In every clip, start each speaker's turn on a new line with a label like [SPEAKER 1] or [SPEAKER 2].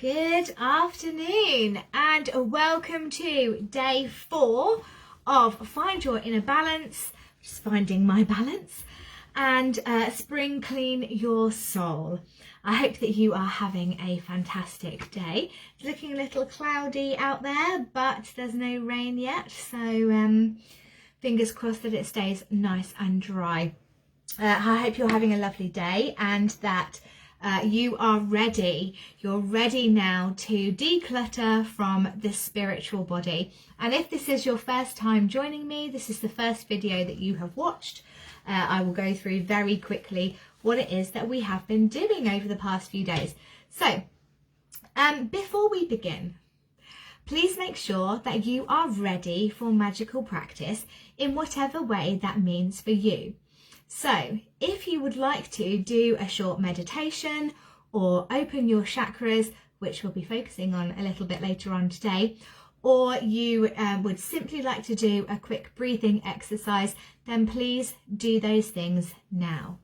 [SPEAKER 1] Good afternoon and welcome to day 4 of Find Your Inner Balance, just finding my balance, and Spring Clean Your Soul. I hope that you are having a fantastic day. It's looking a little cloudy out there, but there's no rain yet, so fingers crossed that it stays nice and dry. I hope you're having a lovely day and that you are ready. You're ready now to declutter from the spiritual body. And if this is your first time joining me, this is the first video that you have watched, I will go through very quickly what it is that we have been doing over the past few days. So before we begin, please make sure that you are ready for magical practice in whatever way that means for you. So if you would like to do a short meditation or open your chakras, which we'll be focusing on a little bit later on today, or you would simply like to do a quick breathing exercise, then please do those things now.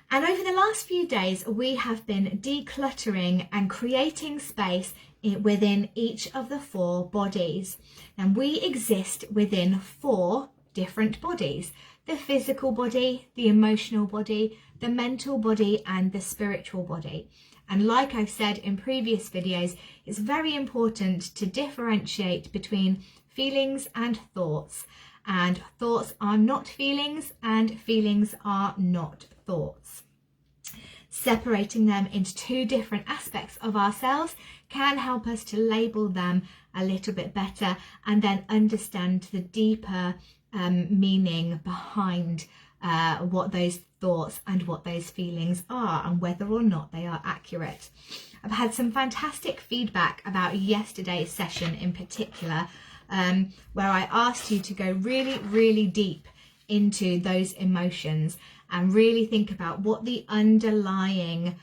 [SPEAKER 1] And over the last few days, we have been decluttering and creating space within each of the 4 bodies. And we exist within 4 different bodies: the physical body, the emotional body, the mental body, and the spiritual body. And like I've said in previous videos, it's very important to differentiate between feelings and thoughts. And thoughts are not feelings, and feelings are not thoughts. Separating them into 2 different aspects of ourselves can help us to label them a little bit better and then understand the deeper meaning behind what those thoughts and what those feelings are and whether or not they are accurate. I've had some fantastic feedback about yesterday's session in particular, where I asked you to go really deep into those emotions and really think about what the underlying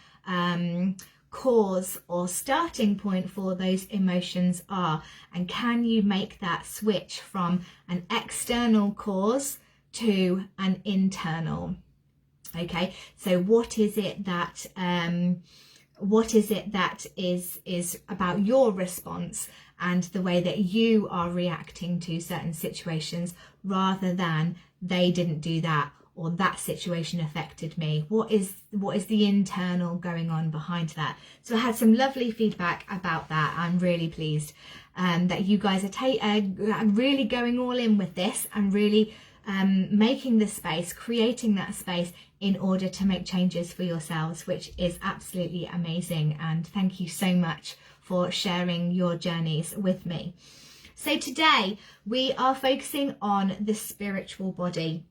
[SPEAKER 1] cause or starting point for those emotions are, and can you make that switch from an external cause to an internal. Okay, so what is it that is about your response and the way that you are reacting to certain situations, rather than they didn't do that or that situation affected me? What is the internal going on behind that? So I had some lovely feedback about that. I'm really pleased that you guys are really going all in with this and really making the space, creating that space in order to make changes for yourselves, which is absolutely amazing. And thank you so much for sharing your journeys with me. So today we are focusing on the spiritual body.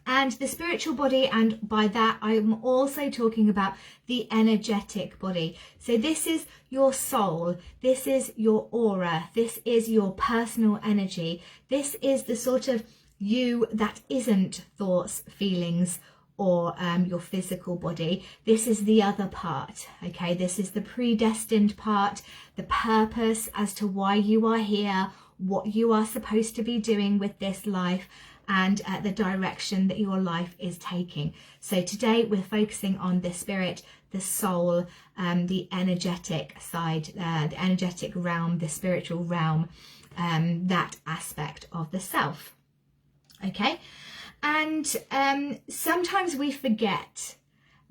[SPEAKER 1] And the spiritual body, and by that I'm also talking about the energetic body. So this is your soul, this is your aura, this is your personal energy, this is the sort of you that isn't thoughts, feelings, or your physical body. This is the other part, okay? This is the predestined part, the purpose as to why you are here, what you are supposed to be doing with this life, and the direction that your life is taking. So today we're focusing on the spirit, the soul, the energetic side, the energetic realm, the spiritual realm, that aspect of the self. Okay, and sometimes we forget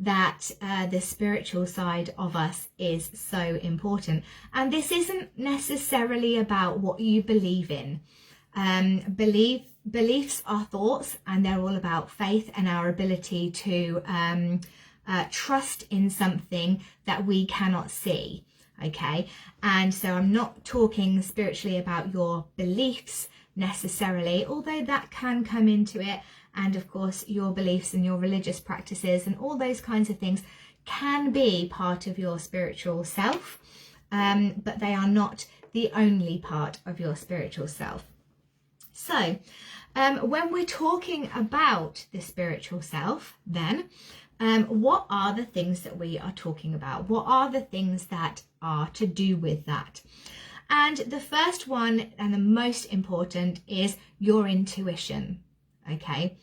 [SPEAKER 1] that the spiritual side of us is so important. And this isn't necessarily about what you believe in. Beliefs are thoughts, and they're all about faith and our ability to trust in something that we cannot see. Okay, and so I'm not talking spiritually about your beliefs necessarily, although that can come into it, and of course your beliefs and your religious practices and all those kinds of things can be part of your spiritual self, but they are not the only part of your spiritual self. So when we're talking about the spiritual self, then what are the things that we are talking about? What are the things that are to do with that? And the first one and the most important is your intuition. Okay,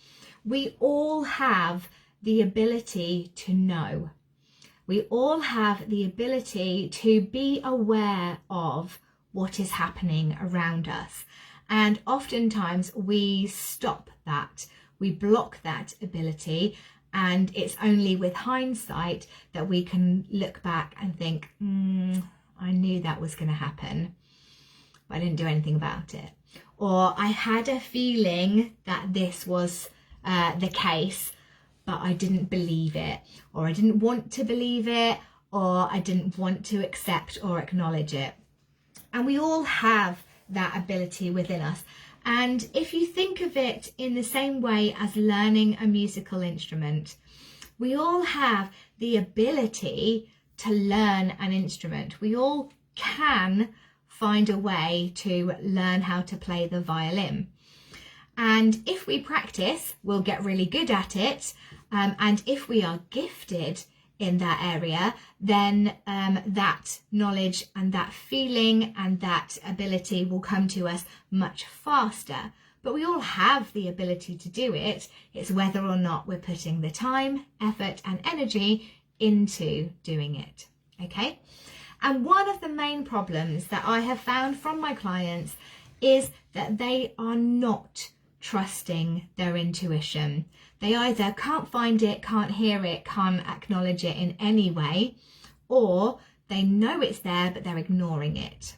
[SPEAKER 1] we all have the ability to know. We all have the ability to be aware of what is happening around us. And oftentimes we stop that, we block that ability, and it's only with hindsight that we can look back and think, I knew that was going to happen, but I didn't do anything about it. Or I had a feeling that this was the case, but I didn't believe it, or I didn't want to believe it, or I didn't want to accept or acknowledge it. And we all have that ability within us. And if you think of it in the same way as learning a musical instrument, we all have the ability to learn an instrument. We all can find a way to learn how to play the violin. And if we practice, we'll get really good at it. And if we are gifted in that area, then that knowledge and that feeling and that ability will come to us much faster. But we all have the ability to do it. It's whether or not we're putting the time, effort and energy into doing it. Okay? And one of the main problems that I have found from my clients is that they are not trusting their intuition. They either can't find it, can't hear it, can't acknowledge it in any way, or they know it's there, but they're ignoring it.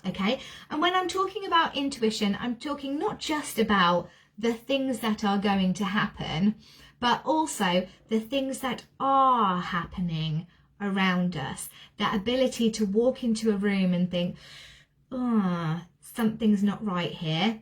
[SPEAKER 1] Okay? And when I'm talking about intuition, I'm talking not just about the things that are going to happen, but also the things that are happening around us. That ability to walk into a room and think, something's not right here.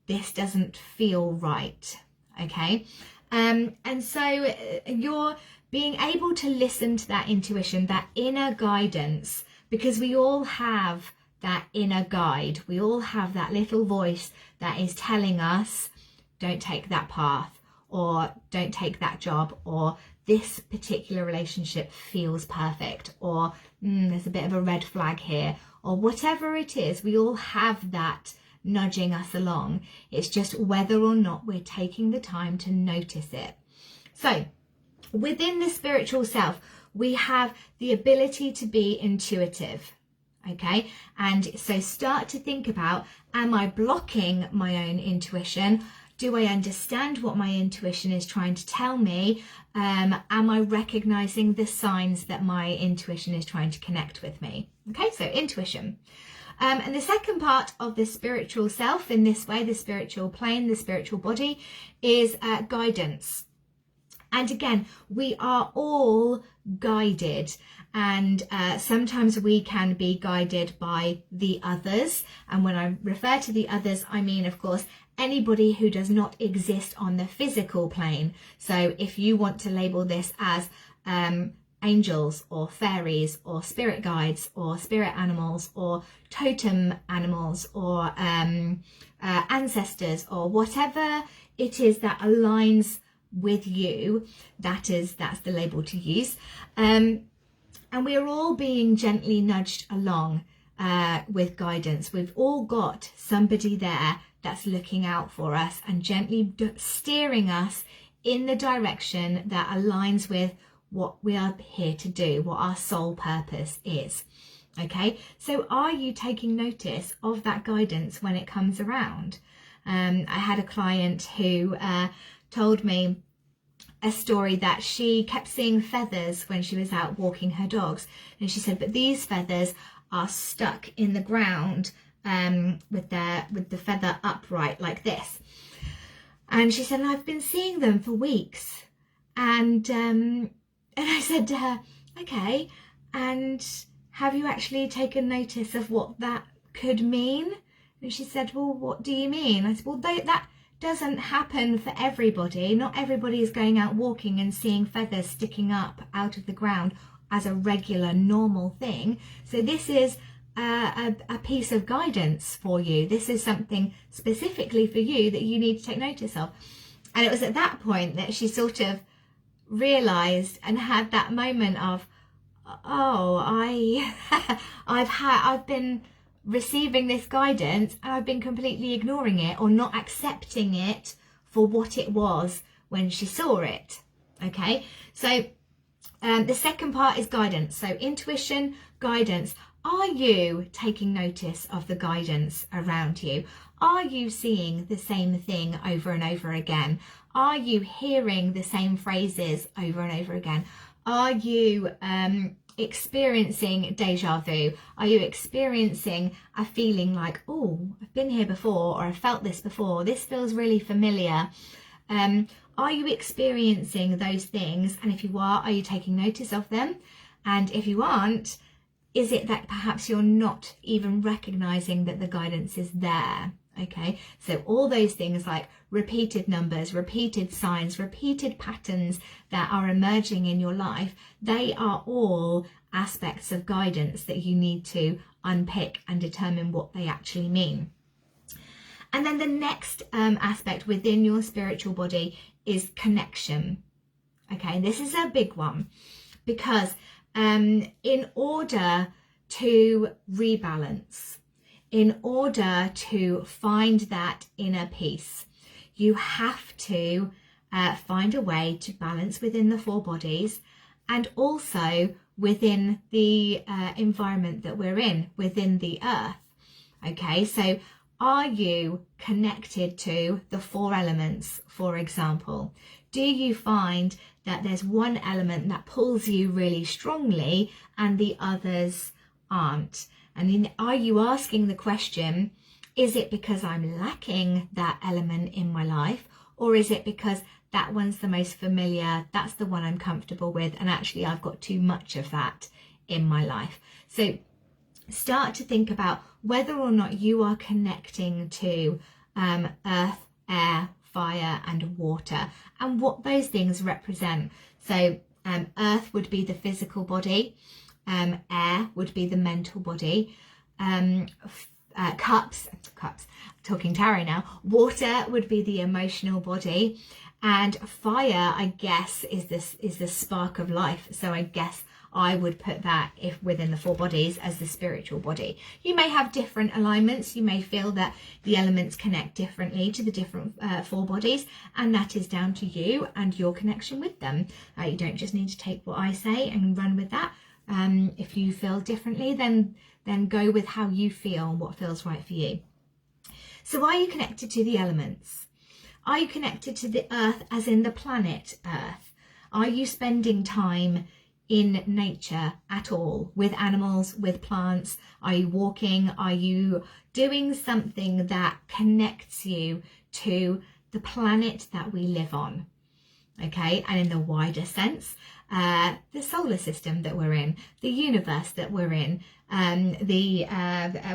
[SPEAKER 1] This doesn't feel right. Okay? And so you're being able to listen to that intuition, that inner guidance, because we all have that inner guide. We all have that little voice that is telling us, don't take that path, or don't take that job, or this particular relationship feels perfect, or there's a bit of a red flag here, or whatever it is. We all have that nudging us along. It's just whether or not we're taking the time to notice it. So within the spiritual self, we have the ability to be intuitive. Okay, and so start to think about, am I blocking my own intuition? Do I understand what my intuition is trying to tell me? Am I recognizing the signs that my intuition is trying to connect with me? Okay, so intuition. And the second part of the spiritual self, in this way, the spiritual plane, the spiritual body, is guidance. And again, we are all guided, and sometimes we can be guided by the others. And when I refer to the others, I mean, of course, anybody who does not exist on the physical plane. So if you want to label this as angels or fairies or spirit guides or spirit animals or totem animals or ancestors or whatever it is that aligns with you, that's the label to use. And we're all being gently nudged along with guidance. We've all got somebody there that's looking out for us and gently steering us in the direction that aligns with what we are here to do, what our soul purpose is. Okay, so are you taking notice of that guidance when it comes around? I had a client who told me a story that she kept seeing feathers when she was out walking her dogs, and she said, but these feathers are stuck in the ground with the feather upright like this. And she said, I've been seeing them for weeks. And I said to her, okay, and have you actually taken notice of what that could mean? And she said, well, what do you mean? I said, well, that doesn't happen for everybody. Not everybody is going out walking and seeing feathers sticking up out of the ground as a regular, normal thing. So this is a piece of guidance for you. This is something specifically for you that you need to take notice of. And it was at that point that she sort of realized and had that moment of, oh, I've been receiving this guidance and I've been completely ignoring it or not accepting it for what it was when she saw it. Okay, so The second part is guidance. So intuition, guidance. Are you taking notice of the guidance around you? Are you seeing the same thing over and over again? Are you hearing the same phrases over and over again? Are you experiencing deja vu? Are you experiencing a feeling like, oh, I've been here before, or I've felt this before, this feels really familiar? Are you experiencing those things? And if you are you taking notice of them? And if you aren't, is it that perhaps you're not even recognizing that the guidance is there? Okay, so all those things like repeated numbers, repeated signs, repeated patterns that are emerging in your life, they are all aspects of guidance that you need to unpick and determine what they actually mean. And then the next aspect within your spiritual body is connection. Okay, this is a big one, because in order to rebalance, in order to find that inner peace, you have to find a way to balance within the four bodies, and also within the environment that we're in, within the earth. Okay, so are you connected to the four elements, for example? Do you find that there's one element that pulls you really strongly and the others aren't? And then are you asking the question, is it because I'm lacking that element in my life? Or is it because that one's the most familiar, that's the one I'm comfortable with, and actually I've got too much of that in my life? So start to think about whether or not you are connecting to earth, air, fire and water, and what those things represent. So earth would be the physical body, air would be the mental body, cups, talking tarot now, water would be the emotional body, and fire, I guess, is the spark of life. So I guess I would put that, if within the four bodies, as the spiritual body. You may have different alignments. You may feel that the elements connect differently to the different four bodies, and that is down to you and your connection with them. You don't just need to take what I say and run with that. If you feel differently, then go with how you feel and what feels right for you. So are you connected to the elements? Are you connected to the earth, as in the planet Earth? Are you spending time in nature at all, with animals, with plants? Are you walking? Are you doing something that connects you to the planet that we live on? Okay, and in the wider sense, the solar system that we're in, the universe that we're in,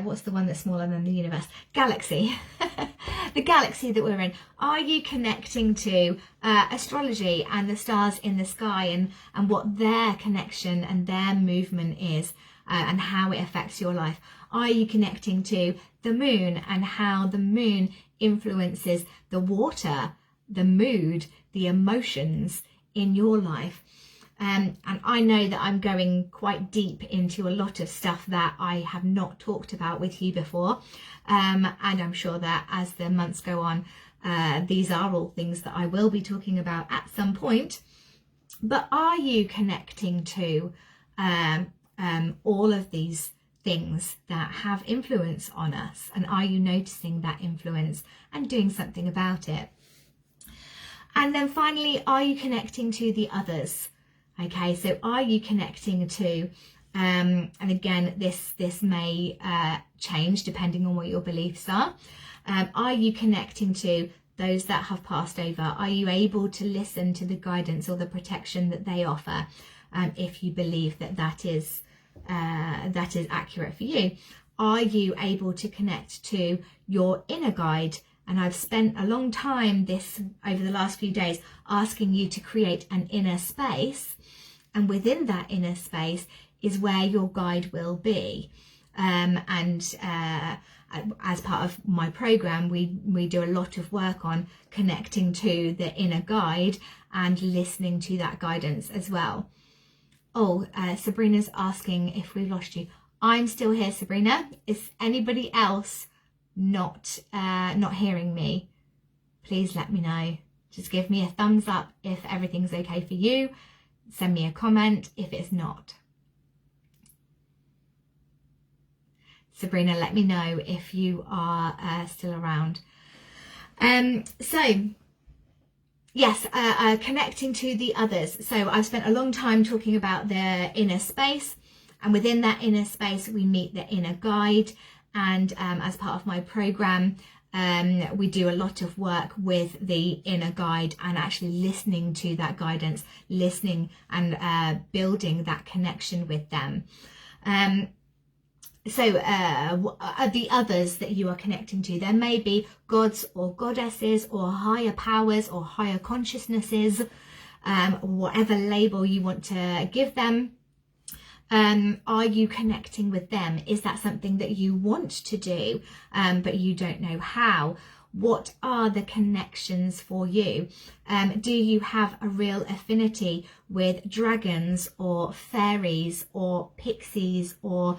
[SPEAKER 1] what's the one that's smaller than the universe? Galaxy. The galaxy that we're in. Are you connecting to astrology and the stars in the sky, and what their connection and their movement is, and how it affects your life? Are you connecting to the moon and how the moon influences the water, the mood, the emotions in your life? And I know that I'm going quite deep into a lot of stuff that I have not talked about with you before, and I'm sure that as the months go on, these are all things that I will be talking about at some point. But are you connecting to all of these things that have influence on us, and are you noticing that influence and doing something about it? And then finally, are you connecting to the others? Okay, so are you connecting to, and again, this may change depending on what your beliefs are. Are you connecting to those that have passed over? Are you able to listen to the guidance or the protection that they offer, if you believe that is accurate for you? Are you able to connect to your inner guide? And I've spent a long time over the last few days asking you to create an inner space, and within that inner space is where your guide will be. As part of my program, we do a lot of work on connecting to the inner guide and listening to that guidance as well. Sabrina's asking if we've lost you. I'm still here, Sabrina. Is anybody else not hearing me? Please let me know. Just give me a thumbs up if everything's okay for you. send me a comment if it's not. Sabrina, let me know if you are still around. So yes, connecting to the others. So I've spent a long time talking about the inner space, and within that inner space we meet the inner guide. And as part of my program, we do a lot of work with the inner guide and actually listening to that guidance, listening and building that connection with them. So the others that you are connecting to, there may be gods or goddesses or higher powers or higher consciousnesses, whatever label you want to give them. Are you connecting with them? Is that something that you want to do, but you don't know how? What are the connections for you? Do you have a real affinity with dragons or fairies or pixies or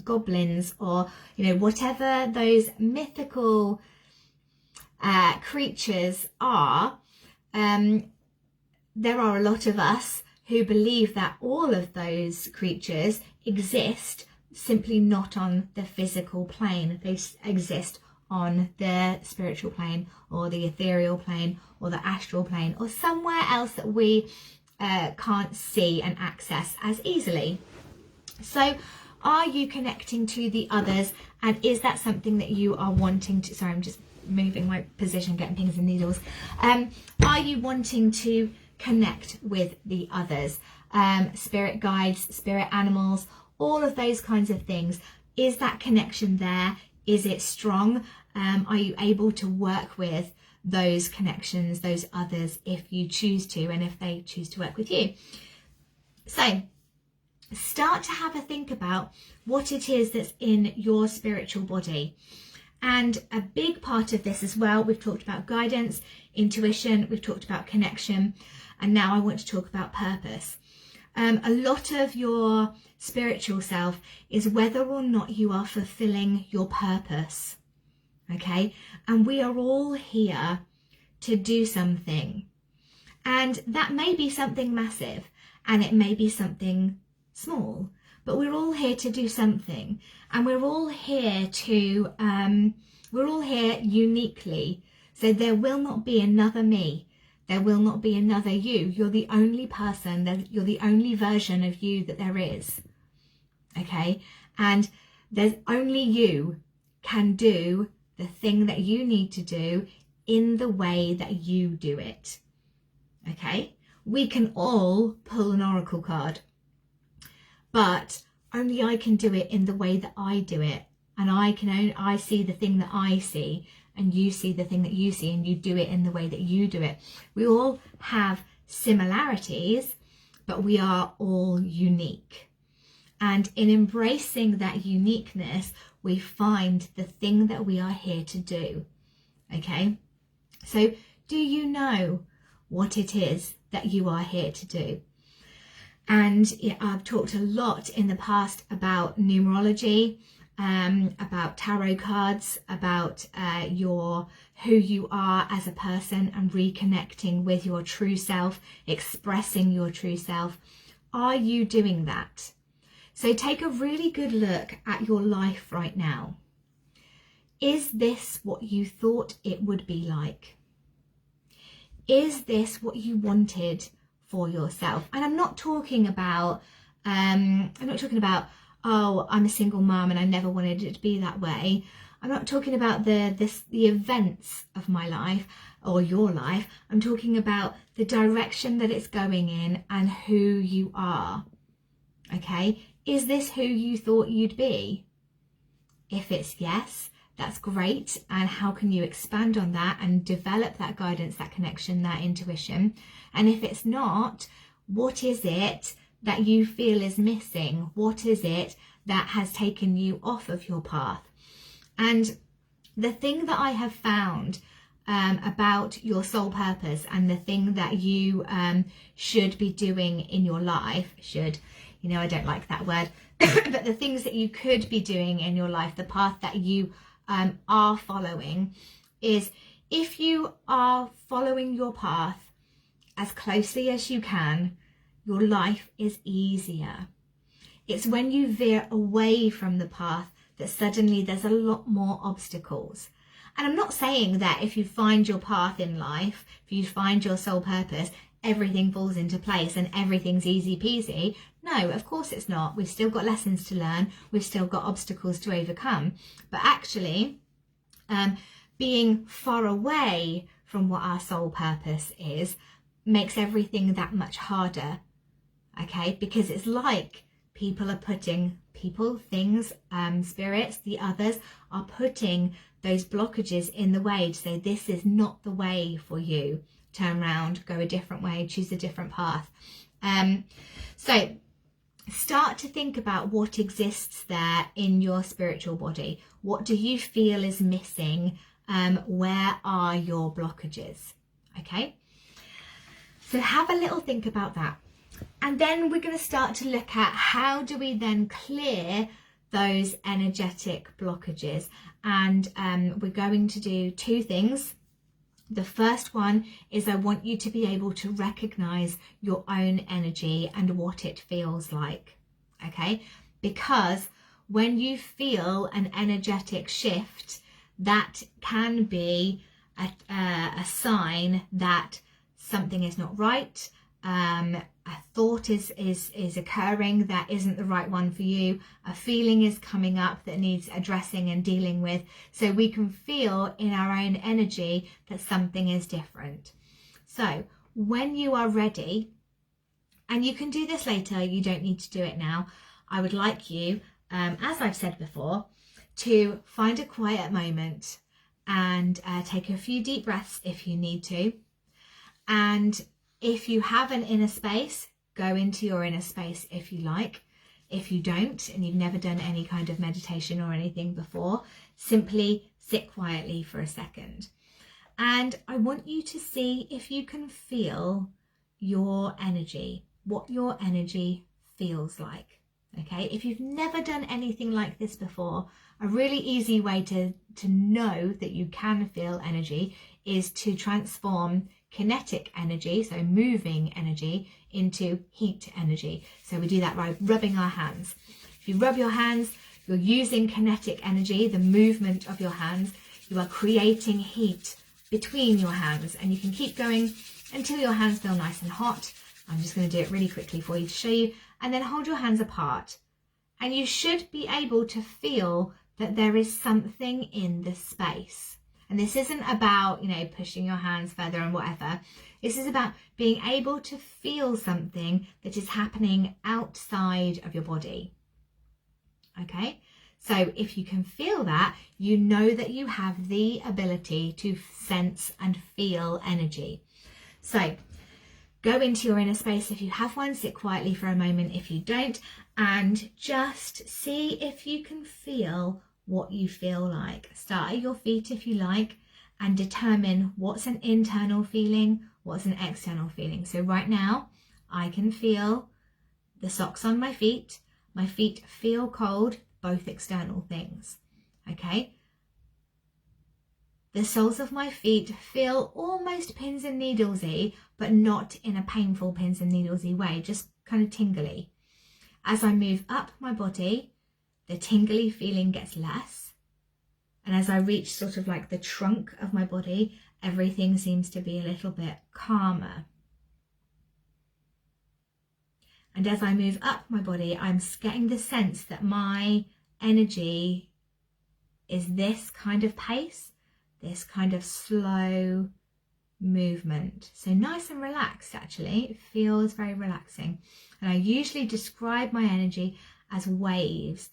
[SPEAKER 1] goblins, or whatever those mythical creatures are? There are a lot of us who believe that all of those creatures exist, simply not on the physical plane. They exist on the spiritual plane or the ethereal plane or the astral plane or somewhere else that we can't see and access as easily. So are you connecting to the others, and is that something that you are wanting to, sorry, I'm just moving my position, getting pins and needles. Are you wanting to connect with the others, spirit guides, spirit animals, all of those kinds of things? Is that connection there? Is it strong? Are you able to work with those connections, those others, if you choose to, and if they choose to work with you? So start to have a think about what it is that's in your spiritual body. And a big part of this as well, we've talked about guidance, intuition, we've talked about connection, and now I want to talk about purpose. A lot of your spiritual self is whether or not you are fulfilling your purpose, okay? And we are all here to do something. And that may be something massive, and it may be something small, but we're all here to do something, and we're all here uniquely. So there will not be another me. There will not be another you. You're the only person, you're the only version of you that there is. Okay? And there's only you can do the thing that you need to do in the way that you do it. Okay? We can all pull an oracle card, but only I can do it in the way that I do it. And I see the thing that I see, and you see the thing that you see, and you do it in the way that you do it. We all have similarities, but we are all unique. And in embracing that uniqueness, we find the thing that we are here to do. Okay? So do you know what it is that you are here to do? And I've talked a lot in the past about numerology, about tarot cards, about who you are as a person, and reconnecting with your true self, expressing your true self. Are you doing that? So take a really good look at your life right now. Is this what you thought it would be like? Is this what you wanted for yourself? And I'm not talking about oh, I'm a single mum and I never wanted it to be that way. I'm not talking about the events of my life or your life. I'm talking about the direction that it's going in and who you are. Okay? Is this who you thought you'd be? If it's yes, that's great. And how can you expand on that and develop that guidance, that connection, that intuition? And if it's not, what is it that you feel is missing? What is it that has taken you off of your path? And the thing that I have found about your soul purpose, and the thing that you should be doing in your life, I don't like that word, but the things that you could be doing in your life, the path that you are following, is if you are following your path as closely as you can, your life is easier. It's when you veer away from the path that suddenly there's a lot more obstacles. And I'm not saying that if you find your path in life, if you find your soul purpose, everything falls into place and everything's easy peasy. No, of course it's not. We've still got lessons to learn. We've still got obstacles to overcome. But actually, being far away from what our soul purpose is makes everything that much harder. Okay, because it's like people are putting, things, spirits, the others are putting those blockages in the way to say, this is not the way for you. Turn around, go a different way, choose a different path. So start to think about what exists there in your spiritual body. What do you feel is missing? Where are your blockages? Okay, so have a little think about that. And then we're going to start to look at how do we then clear those energetic blockages. And we're going to do two things. The first one is I want you to be able to recognize your own energy and what it feels like. Okay, because when you feel an energetic shift, that can be a sign that something is not right. A thought is occurring that isn't the right one for you. A feeling is coming up that needs addressing and dealing with. So we can feel in our own energy that something is different. So when you are ready, and you can do this later, you don't need to do it now. I would like you, as I've said before, to find a quiet moment and take a few deep breaths if you need to. And if you have an inner space, go into your inner space if you like. If you don't, and you've never done any kind of meditation or anything before, simply sit quietly for a second. And I want you to see if you can feel your energy, what your energy feels like. Okay, if you've never done anything like this before, a really easy way to know that you can feel energy is to transform kinetic energy, so moving energy, into heat energy. So we do that by rubbing our hands. If you rub your hands, you're using kinetic energy, the movement of your hands. You are creating heat between your hands, and you can keep going until your hands feel nice and hot. I'm just going to do it really quickly for you to show you, and then hold your hands apart. And you should be able to feel that there is something in the space. And this isn't about, pushing your hands further and whatever. This is about being able to feel something that is happening outside of your body. Okay? So if you can feel that, you know that you have the ability to sense and feel energy. So go into your inner space if you have one, sit quietly for a moment if you don't, and just see if you can feel what you feel like. Start at your feet if you like, and determine what's an internal feeling, what's an external feeling. So right now, I can feel the socks on my feet. My feet feel cold, both external things. Okay? The soles of my feet feel almost pins and needlesy, but not in a painful pins and needlesy way, just kind of tingly. As I move up my body, the tingly feeling gets less. And as I reach sort of like the trunk of my body, everything seems to be a little bit calmer. And as I move up my body, I'm getting the sense that my energy is this kind of pace, this kind of slow movement. So nice and relaxed, actually. It feels very relaxing. And I usually describe my energy as waves,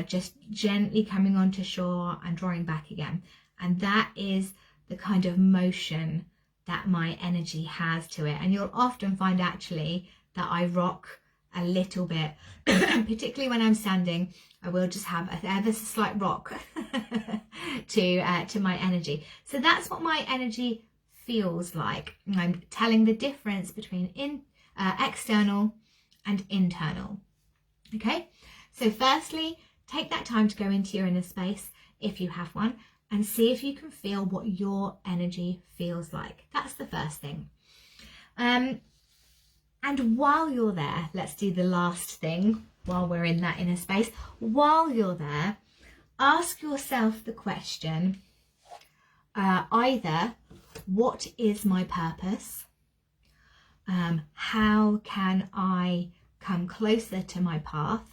[SPEAKER 1] just gently coming onto shore and drawing back again. And that is the kind of motion that my energy has to it. And you'll often find actually that I rock a little bit, particularly when I'm standing. I will just have a ever so slight rock to my energy. So that's what my energy feels like. I'm telling the difference between external and internal. Okay, so firstly, take that time to go into your inner space if you have one, and see if you can feel what your energy feels like. That's the first thing. And while you're there, let's do the last thing while we're in that inner space. While you're there, ask yourself the question, either what is my purpose? How can I come closer to my path?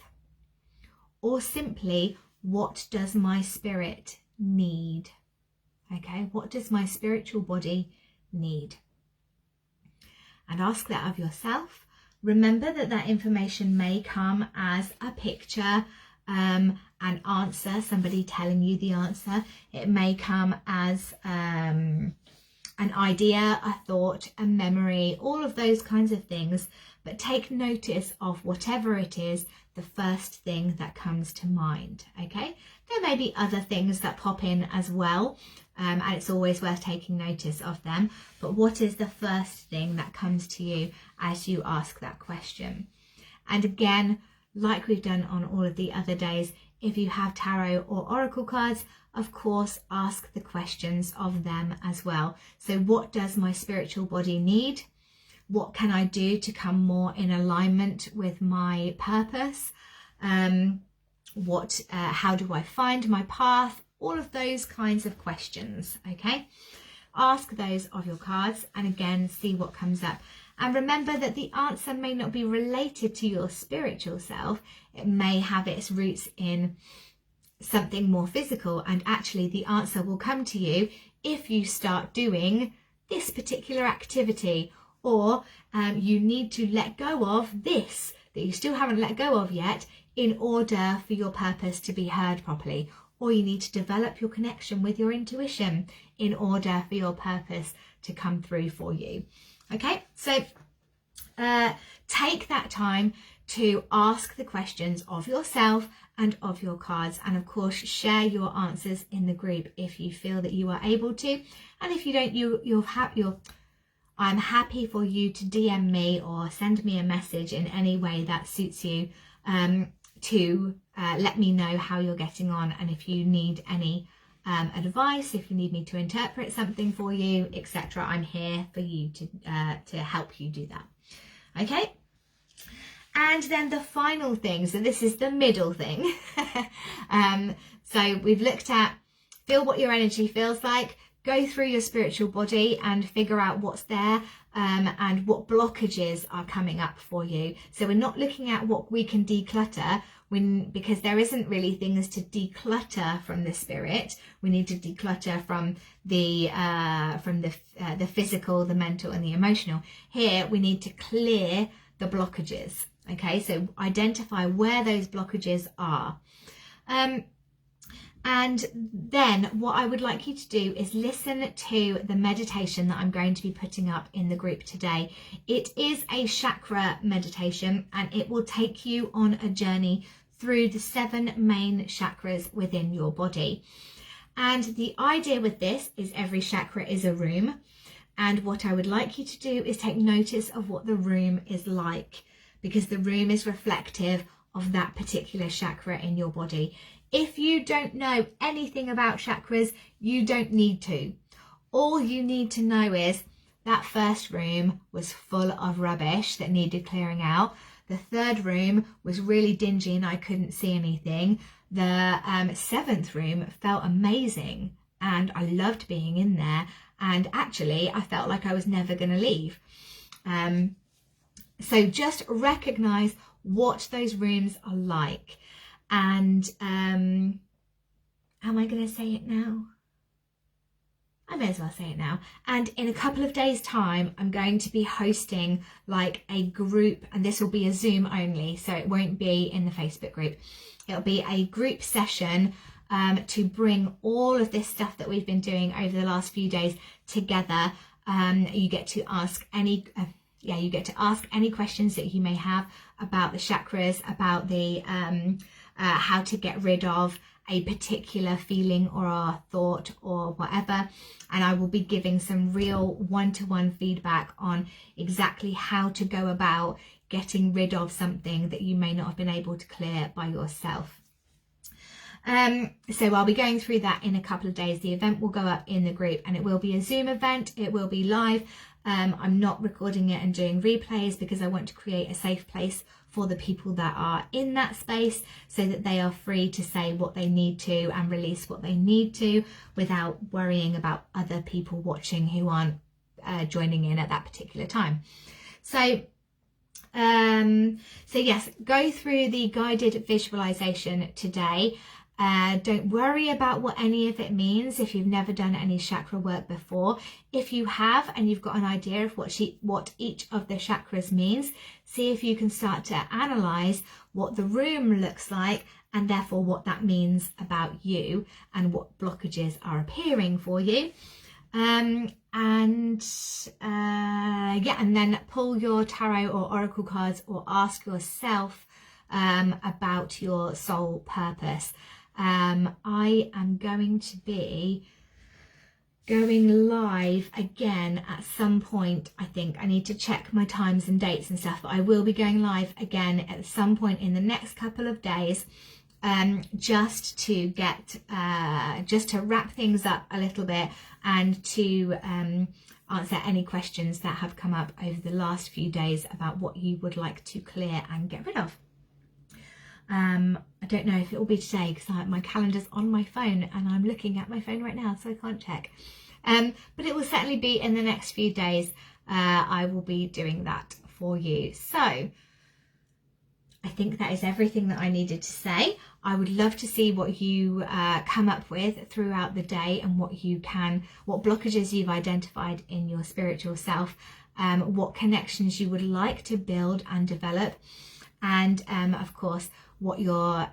[SPEAKER 1] Or simply, what does my spirit need? Okay, what does my spiritual body need? And ask that of yourself. Remember that that information may come as a picture, an answer, somebody telling you the answer. It may come as an idea, a thought, a memory, all of those kinds of things. But take notice of whatever it is, the first thing that comes to mind, okay? There may be other things that pop in as well, and it's always worth taking notice of them. But what is the first thing that comes to you as you ask that question? And again, like we've done on all of the other days, if you have tarot or oracle cards, of course, ask the questions of them as well. So what does my spiritual body need? What can I do to come more in alignment with my purpose? How do I find my path? All of those kinds of questions, okay? Ask those of your cards and again, see what comes up. And remember that the answer may not be related to your spiritual self. It may have its roots in something more physical, and actually the answer will come to you if you start doing this particular activity, or you need to let go of this that you still haven't let go of yet in order for your purpose to be heard properly, or you need to develop your connection with your intuition in order for your purpose to come through for you. Okay, so take that time to ask the questions of yourself and of your cards, and of course share your answers in the group if you feel that you are able to, and if you don't, I'm happy for you to DM me or send me a message in any way that suits you, to let me know how you're getting on, and if you need any advice, if you need me to interpret something for you, etc. I'm here for you to help you do that. Okay. And then the final thing, so this is the middle thing. So we've looked at feel what your energy feels like, go through your spiritual body and figure out what's there, and what blockages are coming up for you. So we're not looking at what we can declutter because there isn't really things to declutter from the spirit. We need to declutter from the physical, the mental and the emotional. Here we need to clear the blockages. Okay, so identify where those blockages are. And then what I would like you to do is listen to the meditation that I'm going to be putting up in the group today. It is a chakra meditation, and it will take you on a journey through the 7 main chakras within your body. And the idea with this is every chakra is a room. And what I would like you to do is take notice of what the room is like, because the room is reflective of that particular chakra in your body. If you don't know anything about chakras, you don't need to. All you need to know is that first room was full of rubbish that needed clearing out. The third room was really dingy and I couldn't see anything. The 7th room felt amazing and I loved being in there. And actually, I felt like I was never going to leave. So just recognize what those rooms are like. And am I going to say it now? I may as well say it now. And in a couple of days' time, I'm going to be hosting like a group, and this will be a Zoom only, so it won't be in the Facebook group. It'll be a group session to bring all of this stuff that we've been doing over the last few days together. You get to ask any questions that you may have about the chakras, about the how to get rid of a particular feeling or a thought or whatever. And I will be giving some real one-to-one feedback on exactly how to go about getting rid of something that you may not have been able to clear by yourself. So I'll be going through that in a couple of days. The event will go up in the group, and it will be a Zoom event. It will be live. I'm not recording it and doing replays because I want to create a safe place for the people that are in that space, so that they are free to say what they need to and release what they need to without worrying about other people watching who aren't joining in at that particular time. So yes, go through the guided visualization today. Don't worry about what any of it means if you've never done any chakra work before. If you have and you've got an idea of what each of the chakras means, see if you can start to analyze what the room looks like, and therefore what that means about you and what blockages are appearing for you. And then pull your tarot or oracle cards, or ask yourself about your soul purpose. I am going to be going live again at some point. I think I need to check my times and dates and stuff, but I will be going live again at some point in the next couple of days, just to wrap things up a little bit, and to answer any questions that have come up over the last few days about what you would like to clear and get rid of. I don't know if it will be today because my calendar's on my phone and I'm looking at my phone right now, so I can't check. But it will certainly be in the next few days. I will be doing that for you. So I think that is everything that I needed to say. I would love to see what you come up with throughout the day, and what blockages you've identified in your spiritual self, what connections you would like to build and develop, and of course what your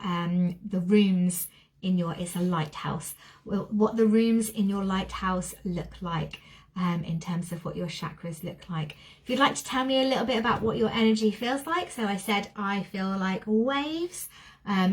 [SPEAKER 1] the rooms in your, it's a lighthouse, what the rooms in your lighthouse look like, in terms of what your chakras look like. If you'd like to tell me a little bit about what your energy feels like, so I said I feel like waves.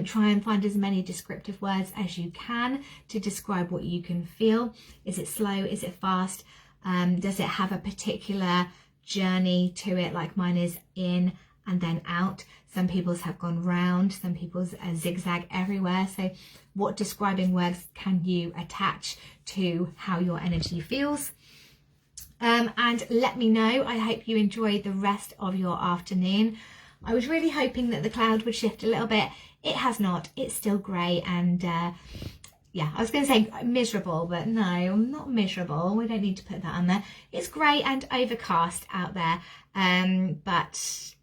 [SPEAKER 1] Try and find as many descriptive words as you can to describe what you can feel. Is it slow? Is it fast? Does it have a particular journey to it, like mine is in and then out? Some people's have gone round, some people's zigzag everywhere. So what describing words can you attach to how your energy feels? And let me know. I hope you enjoyed the rest of your afternoon. I was really hoping that the cloud would shift a little bit. It has not. It's still grey and yeah, I was going to say miserable, but no, I'm not miserable. We don't need to put that on there. It's grey and overcast out there, but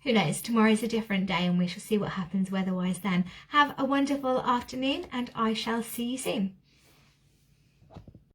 [SPEAKER 1] who knows? Tomorrow's a different day and we shall see what happens weather-wise then. Have a wonderful afternoon and I shall see you soon.